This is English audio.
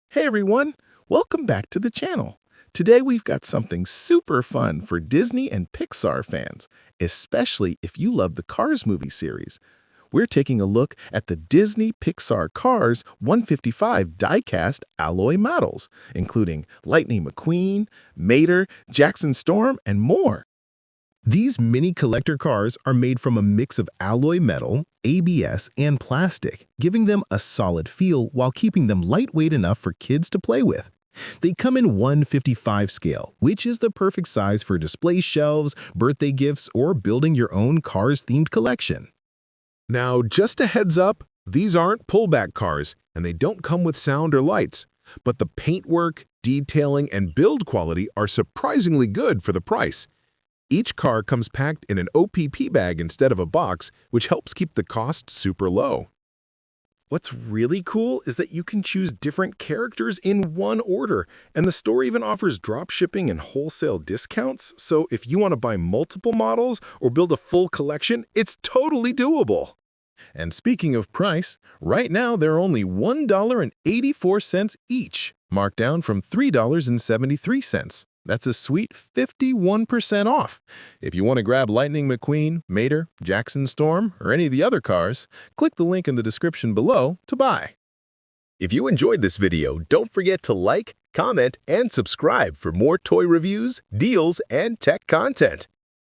Hey everyone, welcome back to the channel. Today we've got something super fun for Disney and Pixar fans, especially if you love the Cars movie series. We're taking a look at the Disney Pixar Cars 155 Diecast alloy models, including Lightning McQueen, Mater, Jackson Storm, and more. These mini collector cars are made from a mix of alloy metal, ABS, and plastic, giving them a solid feel while keeping them lightweight enough for kids to play with. They come in 155 scale, which is the perfect size for display shelves, birthday gifts, or building your own Cars-themed collection. Now, just a heads up, these aren't pullback cars, and they don't come with sound or lights. But the paintwork, detailing, and build quality are surprisingly good for the price. Each car comes packed in an OPP bag instead of a box, which helps keep the cost super low. What's really cool is that you can choose different characters in one order, and the store even offers drop shipping and wholesale discounts, so if you want to buy multiple models or build a full collection, it's totally doable. And speaking of price, right now they're only $1.84 each, marked down from $3.73. That's a sweet 51% off. If you want to grab Lightning McQueen, Mater, Jackson Storm, or any of the other cars, click the link in the description below to buy. If you enjoyed this video, don't forget to like, comment, and subscribe for more toy reviews, deals, and tech content.